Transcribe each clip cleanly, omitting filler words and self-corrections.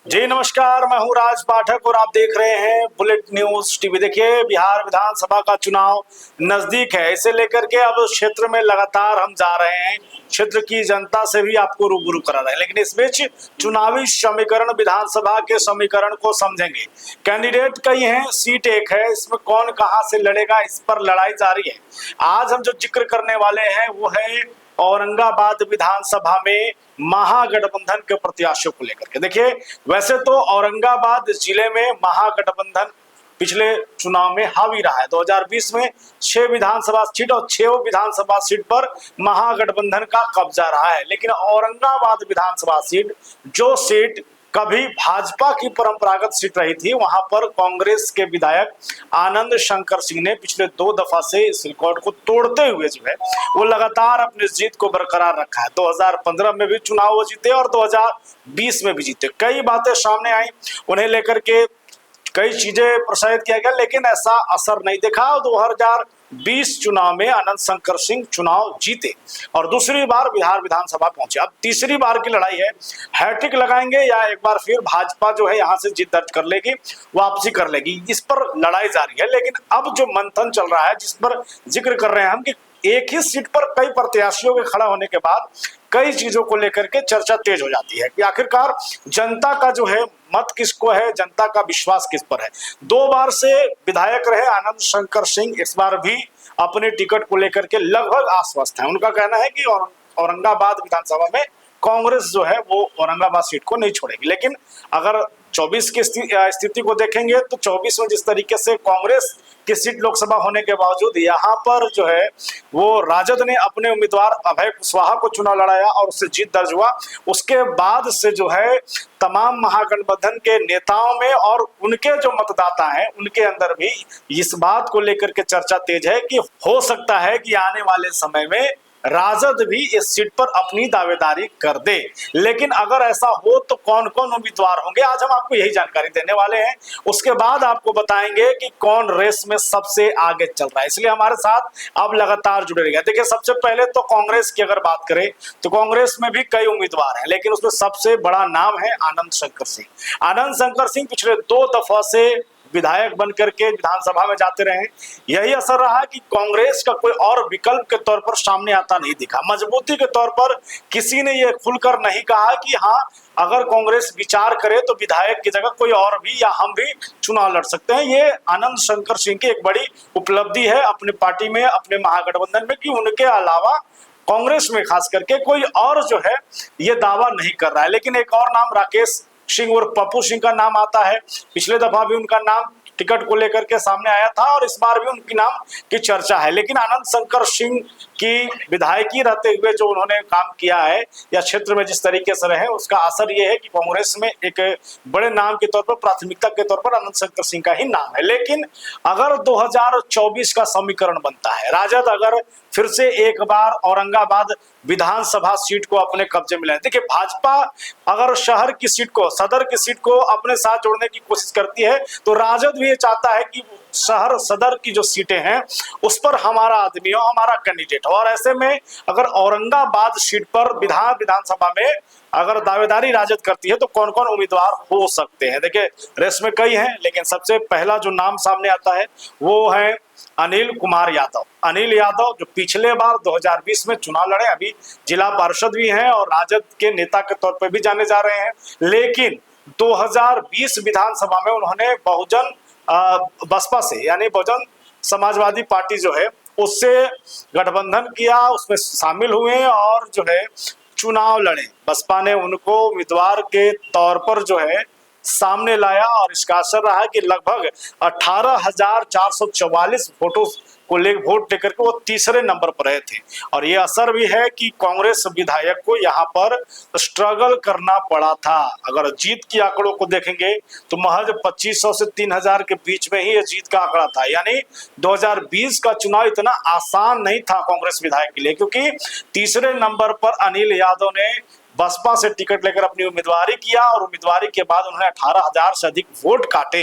जी नमस्कार, मैं हूं राज पाठक और आप देख रहे हैं बुलेट न्यूज टीवी। देखिए, बिहार विधानसभा का चुनाव नजदीक है, इसे लेकर के अब क्षेत्र में लगातार हम जा रहे हैं, क्षेत्र की जनता से भी आपको रूबरू करा रहे हैं। लेकिन इस बीच चुनावी समीकरण, विधानसभा के समीकरण को समझेंगे। कैंडिडेट कई हैं, सीट एक है, इसमें कौन कहां से लड़ेगा, इस पर लड़ाई जारी है। आज हम जो जिक्र करने वाले हैं वो है औरंगाबाद विधानसभा में महागठबंधन के प्रत्याशियों को लेकर के। देखिए, वैसे तो औरंगाबाद जिले में महागठबंधन पिछले चुनाव में हावी रहा है। 2020 में 6 विधानसभा सीट और 6 विधानसभा सीट पर महागठबंधन का कब्जा रहा है। लेकिन औरंगाबाद विधानसभा सीट, जो सीट कभी भाजपा की परंपरागत सीट रही थी, वहां पर कांग्रेस के विधायक आनंद शंकर सिंह ने पिछले 2 दफा से इस रिकॉर्ड को तोड़ते हुए जो है वो लगातार अपनी जीत को बरकरार रखा है। 2015 में भी चुनाव वो जीते और 2020 में भी जीते। कई बातें सामने आई, उन्हें लेकर के कई चीजें प्रसारित किया गया, लेकिन ऐसा असर नहीं दिखा। 2020 चुनाव में आनंद शंकर सिंह चुनाव जीते और दूसरी बार बिहार विधानसभा पहुंचे। अब तीसरी बार की लड़ाई है, हैट्रिक लगाएंगे या एक बार फिर भाजपा जो है यहां से जीत दर्ज कर लेगी, वापसी कर लेगी, इस पर लड़ाई जारी है। लेकिन अब जो मंथन चल रहा है, जिस पर जिक्र कर रहे हैं हम, कि एक ही सीट पर कई प्रत्याशियों के खड़ा होने के बाद कई चीजों को लेकर के चर्चा तेज हो जाती है कि आखिरकार जनता का जो है मत किसको है, जनता का विश्वास किस पर है। 2 बार से विधायक रहे आनंद शंकर सिंह, इस बार भी अपने टिकट को लेकर के लगभग आश्वस्त हैं। उनका कहना है कि औरंगाबाद विधानसभा में कांग्रेस जो है वो औरंगाबाद सीट को नहीं छोड़ेगी। लेकिन अगर 24 की स्थिति को देखेंगे तो 24 में जिस तरीके से कांग्रेस की सीट लोकसभा होने के बावजूद यहाँ पर जो है वो राजद ने अपने उम्मीदवार अभय कुशवाहा को चुनाव लड़ाया और उससे जीत दर्ज हुआ। उसके बाद से जो है तमाम महागठबंधन के नेताओं में और उनके जो मतदाता हैं उनके अंदर भी इस बात को लेकर के चर्चा तेज है कि हो सकता है कि आने वाले समय में राजद भी इस सीट पर अपनी दावेदारी कर दे। लेकिन अगर ऐसा हो तो कौन कौन उम्मीदवार होंगे, आज हम आपको यही जानकारी देने वाले हैं। उसके बाद आपको बताएंगे कि कौन रेस में सबसे आगे चल रहा है, इसलिए हमारे साथ आप लगातार जुड़े रहिए। देखिए, सबसे पहले तो कांग्रेस की अगर बात करें तो कांग्रेस में भी कई उम्मीदवार हैं, लेकिन उसमें सबसे बड़ा नाम है आनंद शंकर सिंह। आनंद शंकर सिंह पिछले 2 दफा से विधायक बन करके विधानसभा में जाते रहे। यही असर रहा कि कांग्रेस का कोई और विकल्प के तौर पर सामने आता नहीं दिखा। मजबूती के तौर पर किसी ने यह खुलकर नहीं कहा कि हाँ, अगर कांग्रेस विचार करे तो विधायक की जगह कोई और भी या हम भी चुनाव लड़ सकते हैं। ये आनंद शंकर सिंह की एक बड़ी उपलब्धि है अपनी पार्टी में, अपने महागठबंधन में, कि उनके अलावा कांग्रेस में खास करके कोई और जो है ये दावा नहीं कर रहा है। लेकिन एक और नाम राकेश सिंह और पप्पू सिंह का नाम आता है। पिछले दफा भी उनका नाम टिकट को लेकर के सामने आया था और इस बार भी उनकी नाम की चर्चा है। लेकिन आनंद शंकर सिंह की विधायकी रहते हुए जो उन्होंने काम किया है या क्षेत्र में जिस तरीके से रहे, उसका असर यह है कि कांग्रेस में एक बड़े नाम के तौर पर, प्राथमिकता के तौर पर आनंद शंकर सिंह का ही नाम है। लेकिन अगर 2024 का समीकरण बनता है, राजद अगर फिर से एक बार औरंगाबाद विधानसभा सीट को अपने कब्जे में ले, देखिए भाजपा अगर शहर की सीट को, सदर की सीट को अपने साथ जोड़ने की कोशिश करती है तो राजद भी ये चाहता है कि शहर सदर की जो सीटें हैं उस पर हमारा आदमी हो, हमारा कैंडिडेट हो। और ऐसे में अगर औरंगाबाद सीट पर विधानसभा में अगर दावेदारी राजद करती है तो कौन कौन उम्मीदवार हो सकते हैं। देखिए, रेस में कई हैं, लेकिन सबसे पहला जो नाम सामने आता है वो है अनिल कुमार यादव। अनिल यादव जो पिछले बार 2020 में चुनाव लड़े, अभी जिला पार्षद भी हैं और राजद के नेता के तौर पर भी जाने जा रहे हैं। लेकिन 2020 विधानसभा में उन्होंने बहुजन बसपा से, यानी बहुजन समाजवादी पार्टी जो है उससे गठबंधन किया, उसमें शामिल हुए और जो है चुनाव लड़े। बसपा ने उनको उम्मीदवार के तौर पर जो है सामने लाया और इसका असर रहा कि लगभग 18,444 वोट लेकर के वो तीसरे नंबर पर रहे थे। और ये असर भी है कि कांग्रेस विधायक को यहाँ पर स्ट्रगल करना पड़ा था। अगर जीत की आंकड़ों को देखेंगे तो महज 2500 से 3000 के बीच में ही ये जीत का आंकड़ा था। यानी 2020 का चुनाव इतना आसान नहीं था कांग्रेस विधायक के लिए, क्योंकि तीसरे नंबर पर अनिल यादव ने बसपा से टिकट लेकर अपनी उम्मीदवारी किया और उम्मीदवारी के बाद उन्होंने 18,000 से अधिक वोट काटे।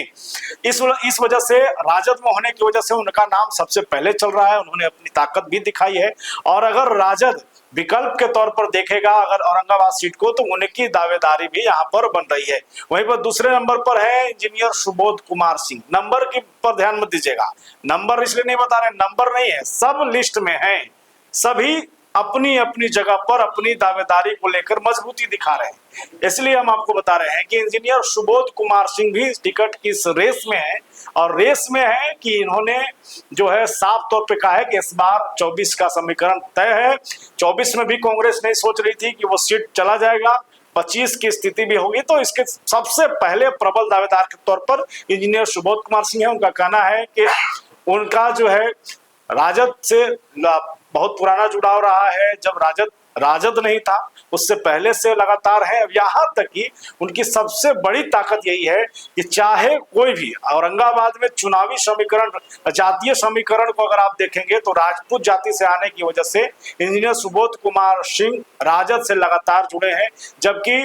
इस वजह से राजद में होने की वजह से उनका नाम सबसे पहले चल रहा है, उन्होंने अपनी ताकत भी दिखाई है। और अगर राजद विकल्प के तौर पर देखेगा अगर औरंगाबाद सीट को, तो उनकी दावेदारी भी यहाँ पर बन रही है। वहीं पर दूसरे नंबर पर है इंजीनियर सुबोध कुमार सिंह। नंबर की पर ध्यान मत दीजिएगा, नंबर इसलिए नहीं बता रहे, नंबर नहीं है, सब लिस्ट में है, सभी अपनी अपनी जगह पर अपनी दावेदारी को लेकर मजबूती दिखा रहे हैं। इसलिए हम आपको बता रहे हैं कि इंजीनियर सुबोध कुमार सिंह भी टिकट की इस रेस में है, और रेस में है कि इन्होंने जो है साफ तौर पे कहा है कि इस बार 24 का समीकरण तय है। 24 में भी कांग्रेस नहीं सोच रही थी कि वो सीट चला जाएगा, 25 की स्थिति भी होगी, तो इसके सबसे पहले प्रबल दावेदार के तौर पर इंजीनियर सुबोध कुमार सिंह है। उनका कहना है कि उनका जो है राजद से बहुत पुराना जुड़ाव रहा है, जब राजद नहीं था उससे पहले से लगातार है। अब यहाँ तक कि उनकी सबसे बड़ी ताकत यही है कि चाहे कोई भी औरंगाबाद में चुनावी समीकरण, जातीय समीकरण को अगर आप देखेंगे तो राजपूत जाति से आने की वजह से इंजीनियर सुबोध कुमार सिंह राजद से लगातार जुड़े हैं, जबकि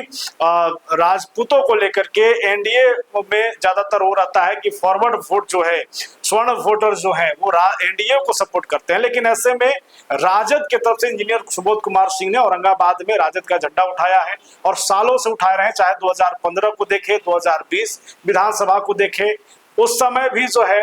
राजपूतों को लेकर के एनडीए में ज्यादातर हो रहता है कि फॉरवर्ड वोट जो है, स्वर्ण वोटर जो है वो एनडीए को सपोर्ट करते हैं। लेकिन ऐसे में राजद की तरफ से इंजीनियर सुबोध कुमार सिंह ने औरंगाबाद में राजद का झंडा उठाया है और सालों से उठाए रहे हैं, चाहे 2015 को देखे, 2020 विधानसभा को देखे, उस समय भी जो है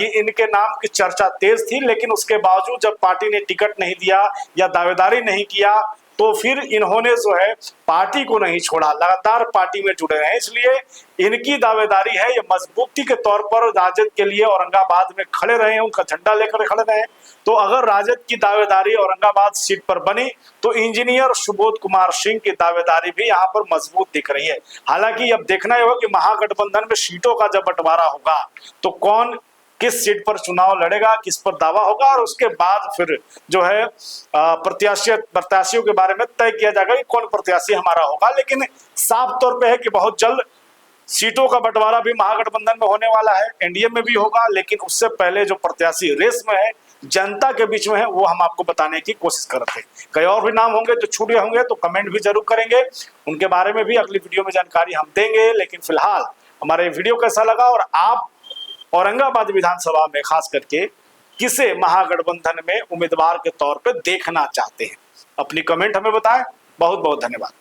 ये इनके नाम की चर्चा तेज थी। लेकिन उसके बावजूद जब पार्टी ने टिकट नहीं दिया या दावेदारी नहीं किया, तो फिर इन्होंने जो है पार्टी को नहीं छोड़ा, लगातार पार्टी में जुड़े रहे। इसलिए इनकी दावेदारी है, ये मजबूती के तौर पर राजद के लिए औरंगाबाद में खड़े रहे हैं, उनका झंडा लेकर खड़े रहे। तो अगर राजद की दावेदारी औरंगाबाद सीट पर बनी तो इंजीनियर सुबोध कुमार सिंह की दावेदारी भी यहाँ पर मजबूत दिख रही है। हालांकि अब देखना ही होगा कि महागठबंधन में सीटों का जब बंटवारा होगा तो कौन किस सीट पर चुनाव लड़ेगा, किस पर दावा होगा, और उसके बाद फिर जो है प्रत्याशियों के बारे में तय किया जाएगा कि कौन प्रत्याशी हमारा होगा। लेकिन साफ तौर पे है कि बहुत जल्द सीटों का बंटवारा भी महागठबंधन में होने वाला है, एनडीए में भी होगा। लेकिन उससे पहले जो प्रत्याशी रेस में है, जनता के बीच में है, वो हम आपको बताने की कोशिश कर रहे थे। कई और भी नाम होंगे जो छूटे होंगे तो कमेंट भी जरूर करेंगे, उनके बारे में भी अगली वीडियो में जानकारी हम देंगे। लेकिन फिलहाल हमारा ये वीडियो कैसा लगा और आप औरंगाबाद विधानसभा में खास करके किसे महागठबंधन में उम्मीदवार के तौर पर देखना चाहते हैं, अपनी कमेंट हमें बताएं। बहुत बहुत धन्यवाद।